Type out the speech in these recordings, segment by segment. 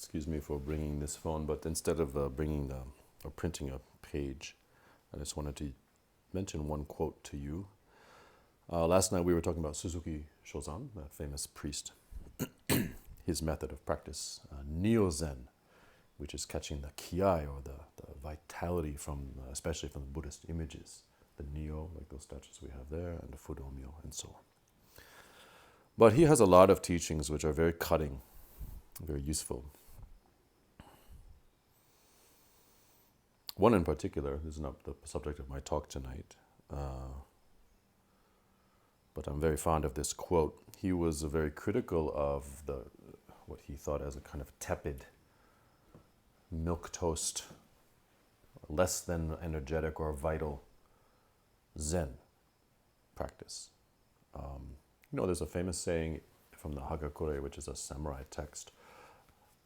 Excuse me for bringing this phone, but instead of printing a page, I just wanted to mention one quote to you. Last night we were talking about Suzuki Shosan, that famous priest, his method of practice, Neo-Zen, which is catching the kiai, or the vitality from, especially from the Buddhist images, the Neo, like those statues we have there, and the Fudomyo, and so on. But he has a lot of teachings which are very cutting, very useful. One in particular, this is not the subject of my talk tonight, but I'm very fond of this quote. He was very critical of what he thought as a kind of tepid, milquetoast, less than energetic or vital Zen practice. There's a famous saying from the Hagakure, which is a samurai text.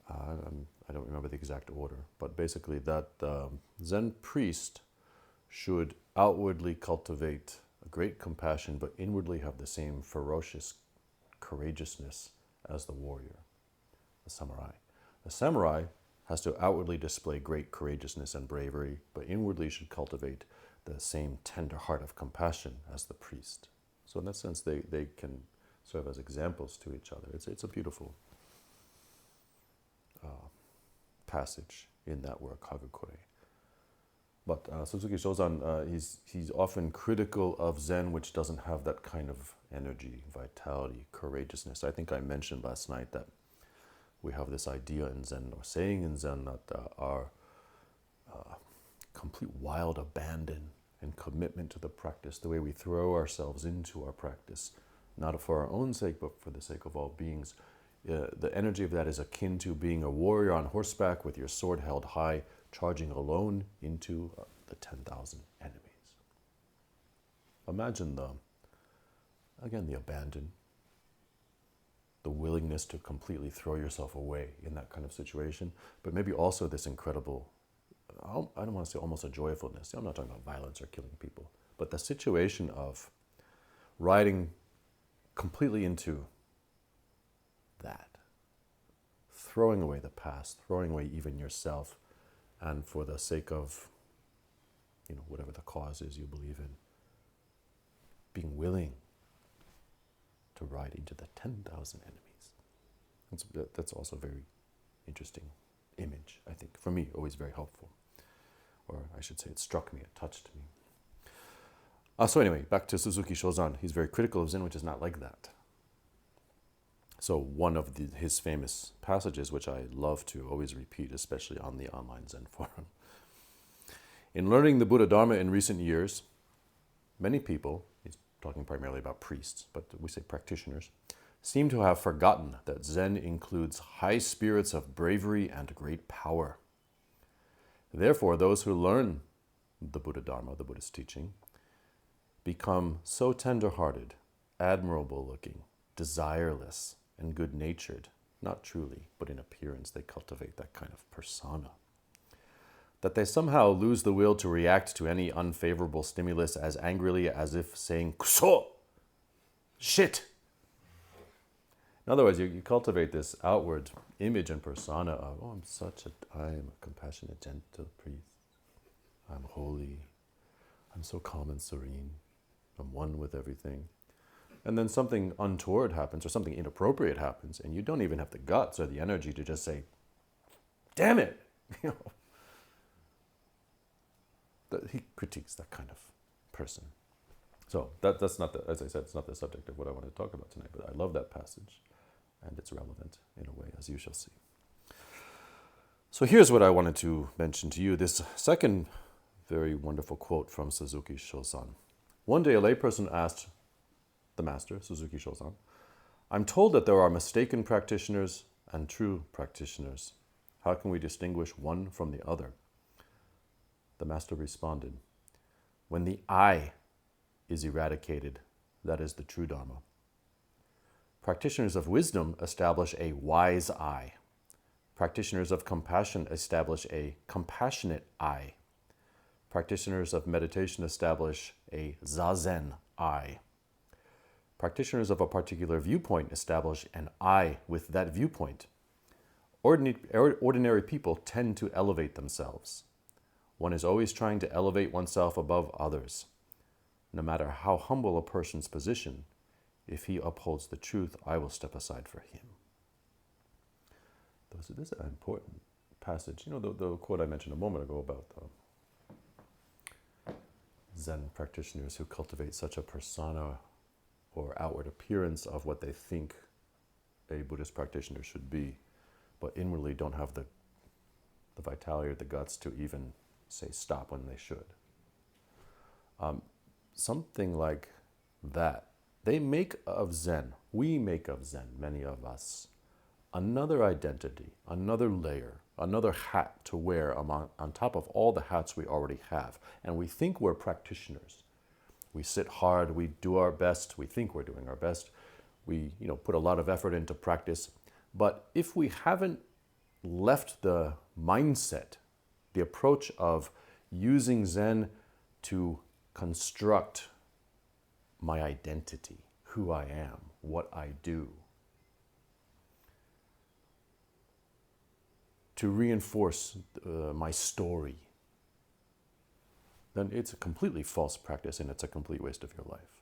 I don't remember the exact order, but basically that Zen priest should outwardly cultivate a great compassion, but inwardly have the same ferocious courageousness as the warrior, the samurai. The samurai has to outwardly display great courageousness and bravery, but inwardly should cultivate the same tender heart of compassion as the priest. So in that sense, they can serve as examples to each other. It's a beautiful passage in that work, Hagakure. But Suzuki Shosan, he's often critical of Zen, which doesn't have that kind of energy, vitality, courageousness. I think I mentioned last night that we have this idea in Zen, or saying in Zen, that our complete wild abandon and commitment to the practice, the way we throw ourselves into our practice, not for our own sake, but for the sake of all beings, the energy of that is akin to being a warrior on horseback with your sword held high, charging alone into the 10,000 enemies. Imagine the abandon, the willingness to completely throw yourself away in that kind of situation, but maybe also this incredible, I don't want to say almost a joyfulness. I'm not talking about violence or killing people, but the situation of riding completely into that, throwing away the past, throwing away even yourself, and for the sake of, whatever the cause is you believe in, being willing to ride into the 10,000 enemies. That's also a very interesting image, I think. For me, always very helpful. Or I should say it struck me, it touched me. So anyway, back to Suzuki Shosan. He's very critical of Zen, which is not like that. So one of his famous passages, which I love to always repeat, especially on the online Zen forum. In learning the Buddha Dharma in recent years, many people, he's talking primarily about priests, but we say practitioners, seem to have forgotten that Zen includes high spirits of bravery and great power. Therefore, those who learn the Buddha Dharma, the Buddhist teaching, become so tender-hearted, admirable-looking, desireless, and good-natured, not truly, but in appearance they cultivate that kind of persona, that they somehow lose the will to react to any unfavorable stimulus as angrily as if saying, "Kuso! Shit!" In other words, you cultivate this outward image and persona of, I am a compassionate, gentle priest. I'm holy. I'm so calm and serene. I'm one with everything. And then something untoward happens or something inappropriate happens, and you don't even have the guts or the energy to just say, "Damn it!" He critiques that kind of person. So that's not, as I said, it's not the subject of what I want to talk about tonight, but I love that passage, and it's relevant in a way, as you shall see. So here's what I wanted to mention to you, this second very wonderful quote from Suzuki Shosan. One day a layperson asked the master, Suzuki Shosan, "I'm told that there are mistaken practitioners and true practitioners. How can we distinguish one from the other?" The master responded, "When the I is eradicated, that is the true Dharma. Practitioners of wisdom establish a wise I. Practitioners of compassion establish a compassionate I. Practitioners of meditation establish a zazen I. Practitioners of a particular viewpoint establish an I with that viewpoint. Ordinary people tend to elevate themselves. One is always trying to elevate oneself above others. No matter how humble a person's position, if he upholds the truth, I will step aside for him. This is an important passage. You know, the quote I mentioned a moment ago about Zen practitioners who cultivate such a persona or outward appearance of what they think a Buddhist practitioner should be, but inwardly don't have the vitality or the guts to even say stop when they should. Something like that. They make of Zen, we make of Zen, many of us, another identity, another layer, another hat to wear on top of all the hats we already have. And we think we're practitioners. We sit hard, we do our best, we think we're doing our best. We, put a lot of effort into practice. But if we haven't left the mindset, the approach of using Zen to construct my identity, who I am, what I do, to reinforce my story, then it's a completely false practice and it's a complete waste of your life.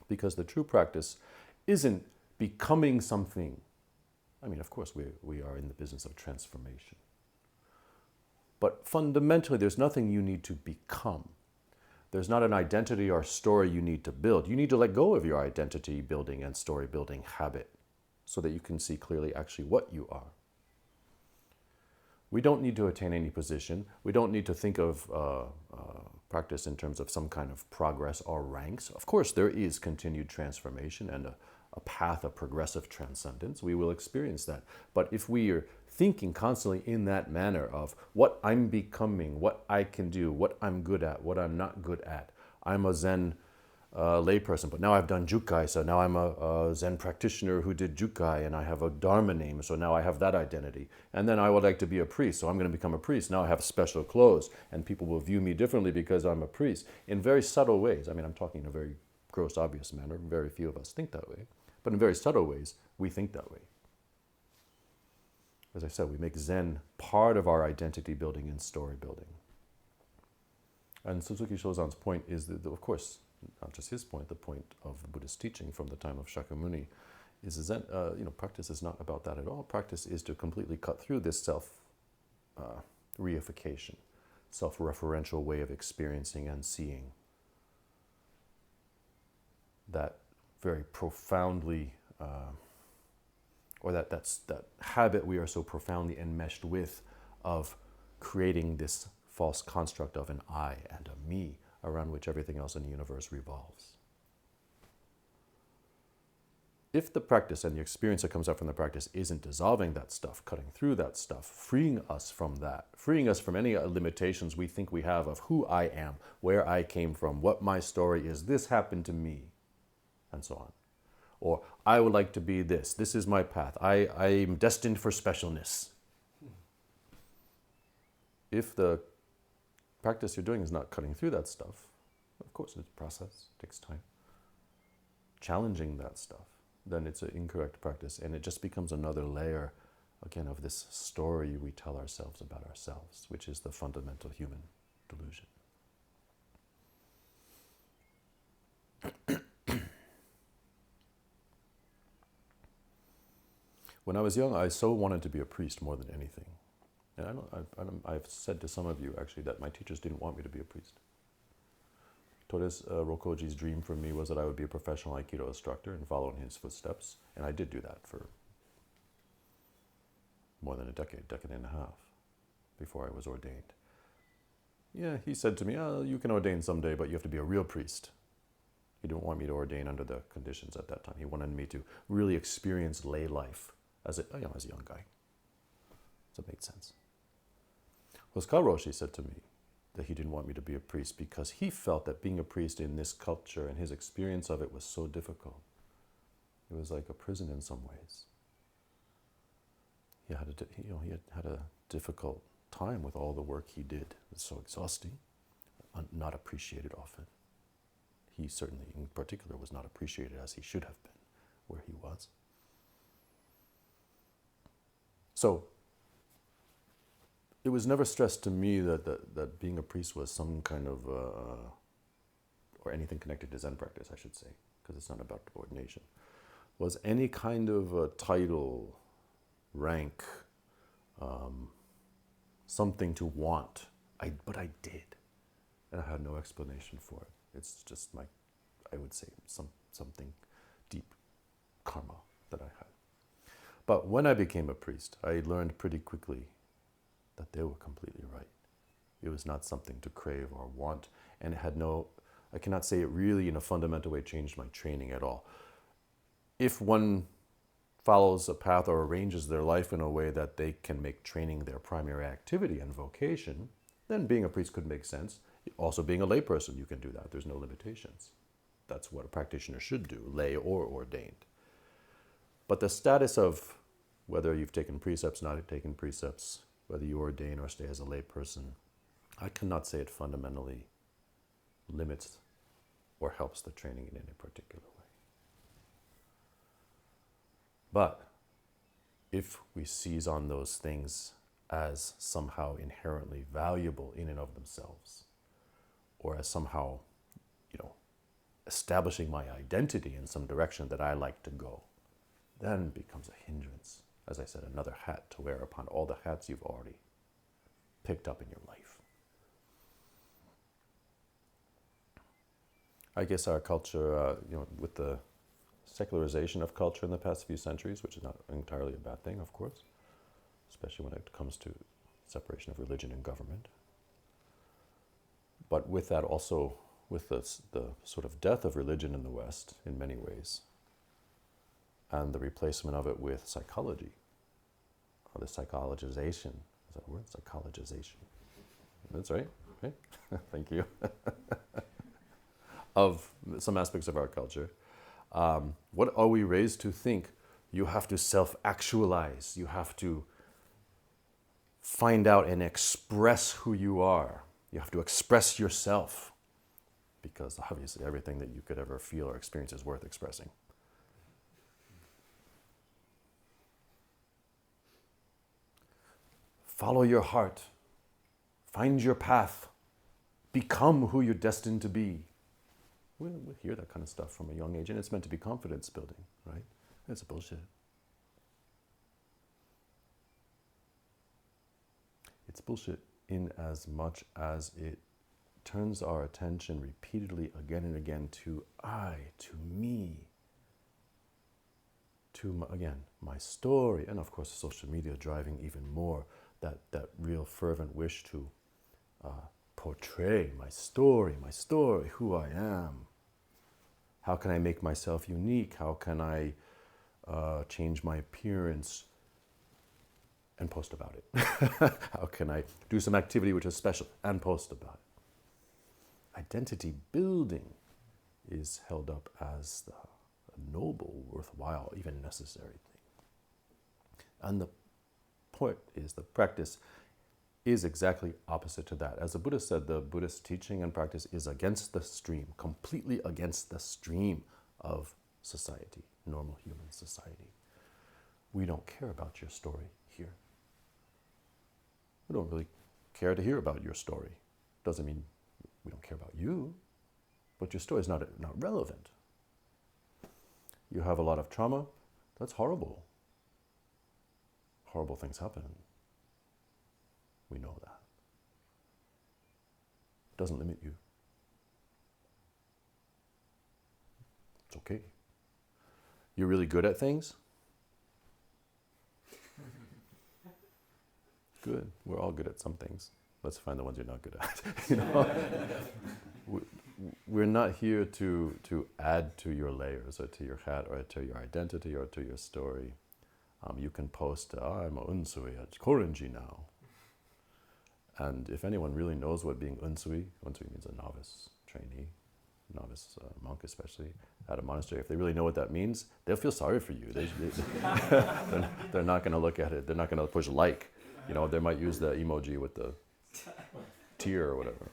Because the true practice isn't becoming something. I mean, of course, we are in the business of transformation. But fundamentally, there's nothing you need to become. There's not an identity or story you need to build. You need to let go of your identity building and story building habit so that you can see clearly actually what you are. We don't need to attain any position. We don't need to think of practice in terms of some kind of progress or ranks. Of course, there is continued transformation and a path of progressive transcendence. We will experience that. But if we are thinking constantly in that manner of what I'm becoming, what I can do, what I'm good at, what I'm not good at. I'm a Zen layperson, but now I've done Jukai, so now I'm a Zen practitioner who did Jukai, and I have a Dharma name, so now I have that identity. And then I would like to be a priest, so I'm going to become a priest. Now I have special clothes, and people will view me differently because I'm a priest. In very subtle ways. I mean, I'm talking in a very gross, obvious manner. Very few of us think that way. But in very subtle ways, we think that way. As I said, we make Zen part of our identity building and story building. And Suzuki Shosan's point is that, of course, not just his point, the point of the Buddhist teaching from the time of Shakyamuni is Zen, practice is not about that at all. Practice is to completely cut through this reification, self-referential way of experiencing and seeing. That very profoundly, or that habit we are so profoundly enmeshed with of creating this false construct of an I and a me around which everything else in the universe revolves. If the practice and the experience that comes up from the practice isn't dissolving that stuff, cutting through that stuff, freeing us from that, freeing us from any limitations we think we have of who I am, where I came from, what my story is, this happened to me, and so on. Or, I would like to be this. This is my path. I'm destined for specialness. If the practice you're doing is not cutting through that stuff, of course it's a process, it takes time. Challenging that stuff, then it's an incorrect practice, and it just becomes another layer, again, of this story we tell ourselves about ourselves, which is the fundamental human delusion. When I was young, I so wanted to be a priest more than anything. And I've said to some of you, actually, that my teachers didn't want me to be a priest. Torres Rokoji's dream for me was that I would be a professional Aikido instructor and follow in his footsteps. And I did do that for more than a decade and a half, before I was ordained. Yeah, he said to me, you can ordain someday, but you have to be a real priest. He didn't want me to ordain under the conditions at that time. He wanted me to really experience lay life as a young guy. So it made sense. Meido Roshi said to me that he didn't want me to be a priest because he felt that being a priest in this culture and his experience of it was so difficult. It was like a prison in some ways. He had a difficult time with all the work he did. It was so exhausting, not appreciated often. He certainly, in particular, was not appreciated as he should have been where he was. So it was never stressed to me that being a priest was some kind of, or anything connected to Zen practice, I should say, because it's not about ordination, was any kind of title, rank, something to want. But I did. And I had no explanation for it. It's just I would say, something deep karma that I had. But when I became a priest, I learned pretty quickly that they were completely right. It was not something to crave or want, and it had I cannot say it really in a fundamental way changed my training at all. If one follows a path or arranges their life in a way that they can make training their primary activity and vocation, then being a priest could make sense. Also being a layperson, you can do that. There's no limitations. That's what a practitioner should do, lay or ordained. But the status of whether you've taken precepts, not taken precepts, whether you ordain or stay as a layperson, I cannot say it fundamentally limits or helps the training in any particular way. But if we seize on those things as somehow inherently valuable in and of themselves, or as somehow, establishing my identity in some direction that I like to go, then it becomes a hindrance. As I said, another hat to wear upon all the hats you've already picked up in your life. I guess our culture, with the secularization of culture in the past few centuries, which is not entirely a bad thing, of course, especially when it comes to separation of religion and government. But with that also, with the sort of death of religion in the West in many ways, and the replacement of it with psychology, or the psychologization, is that a word? Psychologization. That's right? Okay. Thank you. Of some aspects of our culture. What are we raised to think? You have to self-actualize. You have to find out and express who you are. You have to express yourself. Because obviously everything that you could ever feel or experience is worth expressing. Follow your heart. Find your path. Become who you're destined to be. We hear that kind of stuff from a young age, and it's meant to be confidence building, right? It's bullshit. It's bullshit in as much as it turns our attention repeatedly again and again to I, to me, to, my story, and of course social media driving even more that real fervent wish to portray my story, who I am. How can I make myself unique? How can I change my appearance and post about it? How can I do some activity which is special and post about it? Identity building is held up as a noble, worthwhile, even necessary thing. And the point is, the practice is exactly opposite to that. As the Buddha said, the Buddhist teaching and practice is against the stream, completely against the stream of society, normal human society. We don't care about your story here. We don't really care to hear about your story. Doesn't mean we don't care about you, but your story is not relevant. You have a lot of trauma, that's horrible. Horrible things happen. We know that. It doesn't limit you. It's okay. You're really good at things? Good. We're all good at some things. Let's find the ones you're not good at. We're not here to add to your layers or to your hat or to your identity or to your story. You can post, I'm a unsui at Korinji now. And if anyone really knows what being unsui means a novice trainee, novice monk especially, at a monastery, if they really know what that means, they'll feel sorry for you. They're not going to look at it. They're not going to push like. They might use the emoji with the tear or whatever.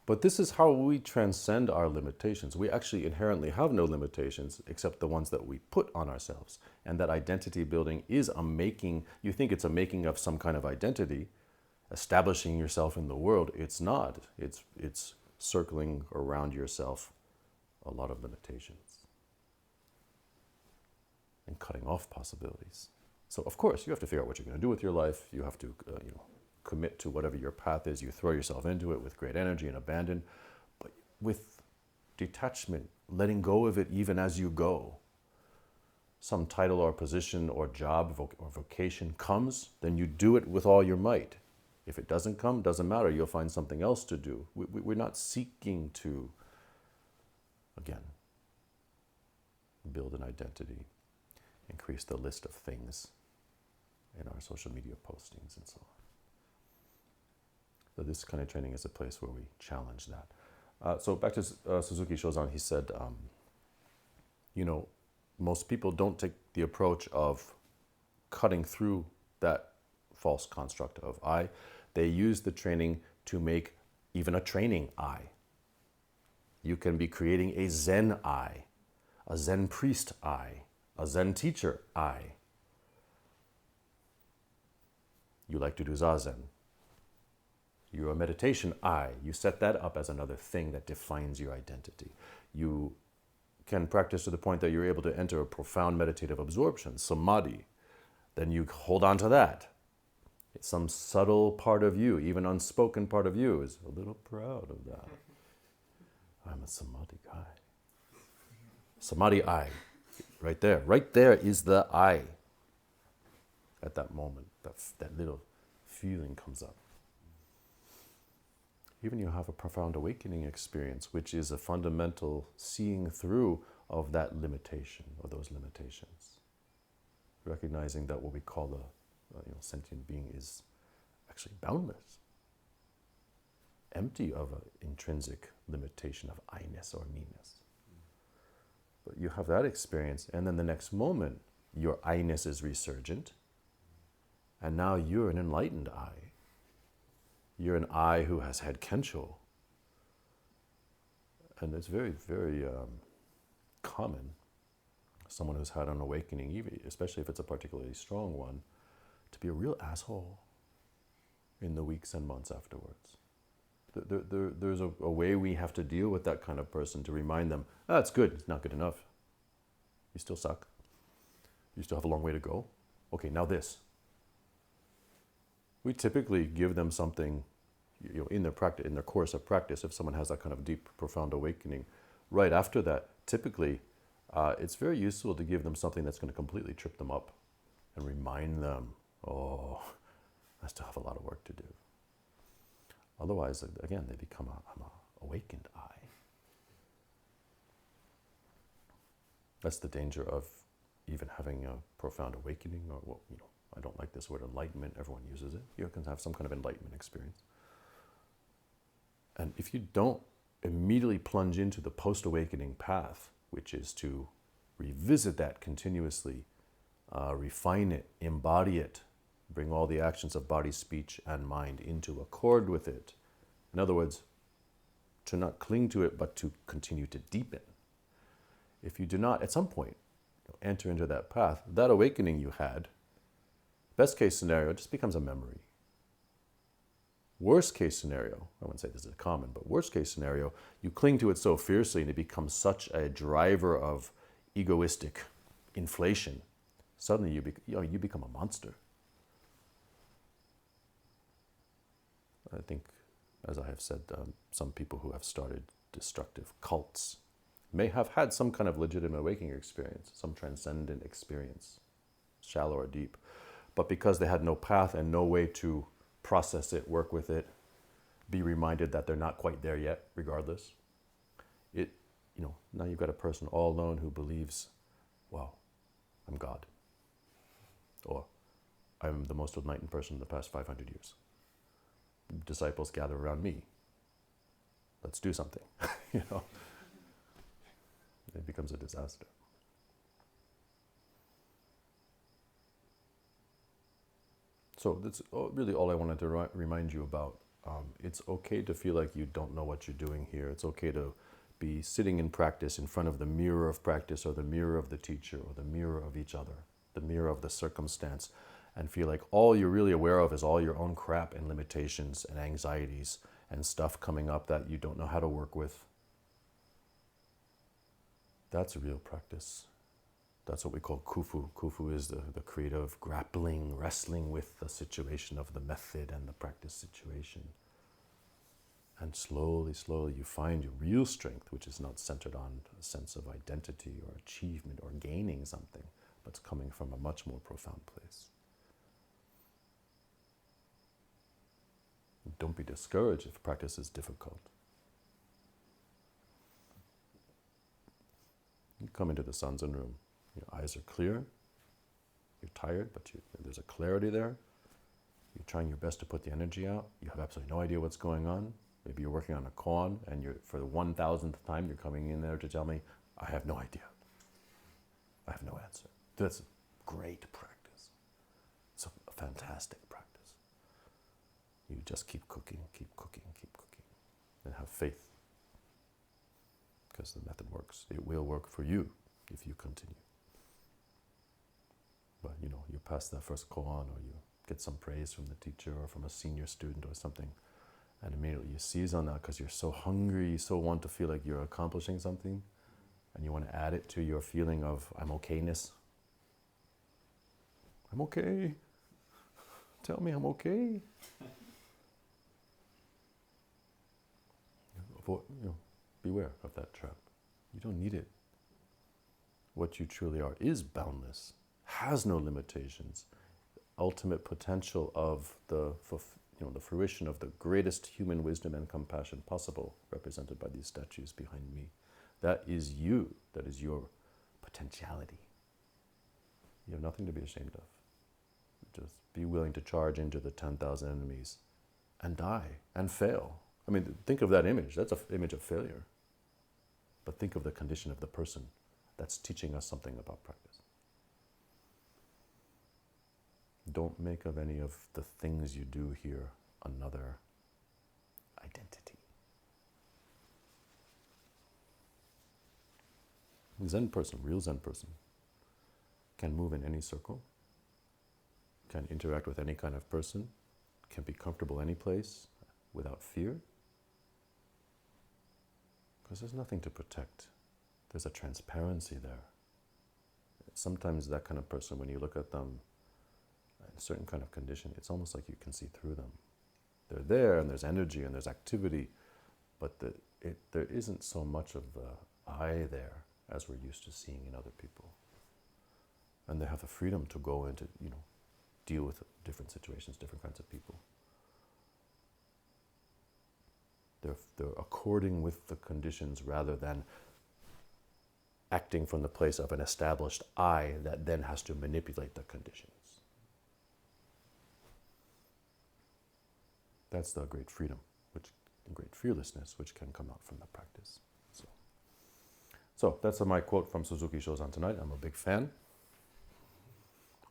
But this is how we transcend our limitations. We actually inherently have no limitations except the ones that we put on ourselves. And that identity building is a making, you think it's a making of some kind of identity, establishing yourself in the world. It's not. It's circling around yourself a lot of limitations and cutting off possibilities. So of course, you have to figure out what you're going to do with your life. You have to, commit to whatever your path is. You throw yourself into it with great energy and abandon, but with detachment, letting go of it even as you go. Some title or position or job or vocation comes, then you do it with all your might. If it doesn't come, doesn't matter. You'll find something else to do. We're not seeking to, again, build an identity, increase the list of things in our social media postings and so on. So this kind of training is a place where we challenge that. So back to Suzuki Shosan, he said, most people don't take the approach of cutting through that false construct of I. They use the training to make even a training I. You can be creating a Zen I, a Zen priest I, a Zen teacher I. You like to do Zazen. You're a meditation I. You set that up as another thing that defines your identity. You can practice to the point that you're able to enter a profound meditative absorption, samadhi. Then you hold on to that. It's some subtle part of you, even unspoken part of you, is a little proud of that. I'm a samadhi guy. Samadhi I. Right there. Right there is the I. At that moment, that little feeling comes up. Even you have a profound awakening experience, which is a fundamental seeing through of that limitation or those limitations. Recognizing that what we call a sentient being is actually boundless, empty of an intrinsic limitation of I-ness or me-ness. But you have that experience, and then the next moment, your I-ness is resurgent, and now you're an enlightened I. You're an I who has had kensho. And it's very, very common, someone who's had an awakening, even, especially if it's a particularly strong one, to be a real asshole in the weeks and months afterwards. There's a way we have to deal with that kind of person to remind them, it's good, it's not good enough. You still suck. You still have a long way to go. Okay, now this. We typically give them something, in their practice, in their course of practice, if someone has that kind of deep, profound awakening. Right after that, typically, it's very useful to give them something that's going to completely trip them up and remind them, I still have a lot of work to do. Otherwise, again, they become I'm a awakened I. That's the danger of even having a profound awakening, or I don't like this word enlightenment, everyone uses it. You can have some kind of enlightenment experience. And if you don't immediately plunge into the post-awakening path, which is to revisit that continuously, refine it, embody it, bring all the actions of body, speech, and mind into accord with it. In other words, to not cling to it, but to continue to deepen. If you do not, at some point, enter into that path, that awakening you had, best case scenario, just becomes a memory. Worst case scenario, I wouldn't say this is common, but worst case scenario, you cling to it so fiercely and it becomes such a driver of egoistic inflation. Suddenly you become a monster. I think, as I have said, some people who have started destructive cults may have had some kind of legitimate awakening experience, some transcendent experience, shallow or deep. But because they had no path and no way to process it, work with it, be reminded that they're not quite there yet, regardless, now you've got a person all alone who believes, wow, I'm God. Or I'm the most enlightened person in the past 500 years. Disciples gather around me. Let's do something, It becomes a disaster. So that's really all I wanted to remind you about It's okay to feel like you don't know what you're doing here. It's okay to be sitting in practice in front of the mirror of practice, or the mirror of the teacher, or the mirror of each other, the mirror of the circumstance, and feel like all you're really aware of is all your own crap and limitations and anxieties and stuff coming up that you don't know how to work with. That's real practice. That's what we call kufu. Kufu is the creative grappling, wrestling with the situation of the method and the practice situation. And slowly, slowly you find your real strength, which is not centered on a sense of identity or achievement or gaining something, but it's coming from a much more profound place. Don't be discouraged if practice is difficult. You come into the Sanzen room, your eyes are clear, you're tired, but there's a clarity there. You're trying your best to put the energy out. You have absolutely no idea what's going on. Maybe you're working on a koan, and for the 1,000th time, you're coming in there to tell me, I have no idea. I have no answer. That's a great practice. It's a fantastic practice. You just keep cooking, and have faith. Because the method works. It will work for you if you continue. But you pass that first koan, or you get some praise from the teacher or from a senior student or something, and immediately you seize on that because you're so hungry, you so want to feel like you're accomplishing something, and you want to add it to your feeling of I'm okayness. I'm okay. Tell me I'm okay. Beware of that trap. You don't need it. What you truly are is boundless, has no limitations. Ultimate potential of the fruition of the greatest human wisdom and compassion possible, represented by these statues behind me. That is you. That is your potentiality. You have nothing to be ashamed of. Just be willing to charge into the 10,000 enemies and die and fail. I mean, think of that image. That's an image of failure. But think of the condition of the person that's teaching us something about practice. Don't make of any of the things you do here another identity. Zen person, real Zen person, can move in any circle, can interact with any kind of person, can be comfortable any place without fear. Because there's nothing to protect. There's a transparency there. Sometimes that kind of person, when you look at them in a certain kind of condition, it's almost like you can see through them. They're there, and there's energy, and there's activity, but there isn't so much of the I there as we're used to seeing in other people. And they have the freedom to go into, deal with different situations, different kinds of people. They're according with the conditions rather than acting from the place of an established I that then has to manipulate the conditions. That's the great freedom, the great fearlessness, which can come out from the practice. So that's my quote from Suzuki Shosan tonight. I'm a big fan.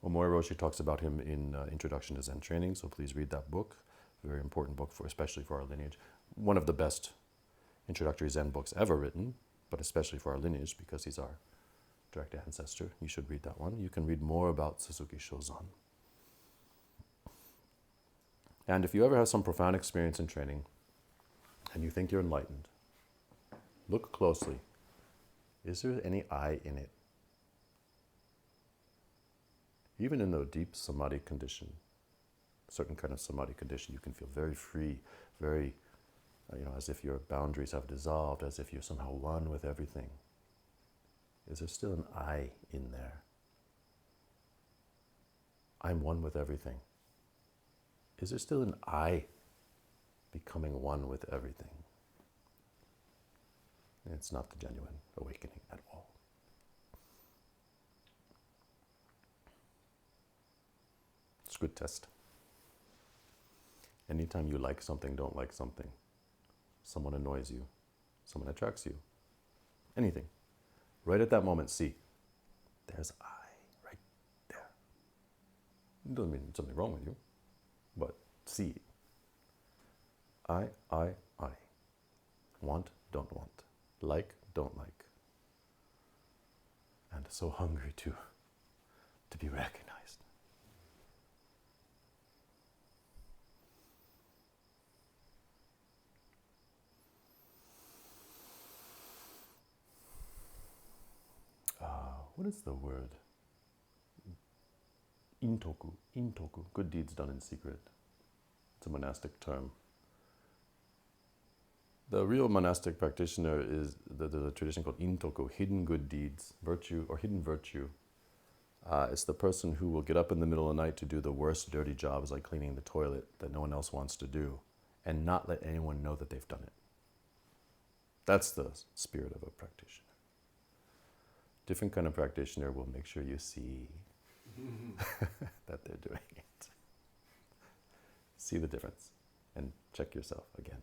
Meido Roshi talks about him in Introduction to Zen Training, so please read that book. Very important book, especially for our lineage. One of the best introductory Zen books ever written, but especially for our lineage because he's our direct ancestor. You should read that one. You can read more about Suzuki Shosan. And if you ever have some profound experience in training and you think you're enlightened, look closely. Is there any I in it? Even in the deep samadhi condition, certain kind of samadhi condition, you can feel very free, very, as if your boundaries have dissolved, as if you're somehow one with everything. Is there still an I in there? I'm one with everything. Is there still an I becoming one with everything? It's not the genuine awakening at all. It's a good test. Anytime you like something, don't like something, someone annoys you, someone attracts you, anything, right at that moment, see, there's I right there. It doesn't mean something wrong with you, but see. I. Want, don't want. Like, don't like. And so hungry to be recognized. What is the word? Intoku. Intoku. Good deeds done in secret. It's a monastic term. The real monastic practitioner is, there's a tradition called intoku, hidden good deeds, virtue, or hidden virtue. It's the person who will get up in the middle of the night to do the worst dirty jobs like cleaning the toilet that no one else wants to do and not let anyone know that they've done it. That's the spirit of a practitioner. Different kind of practitioner will make sure you see that they're doing it. See the difference and check yourself again.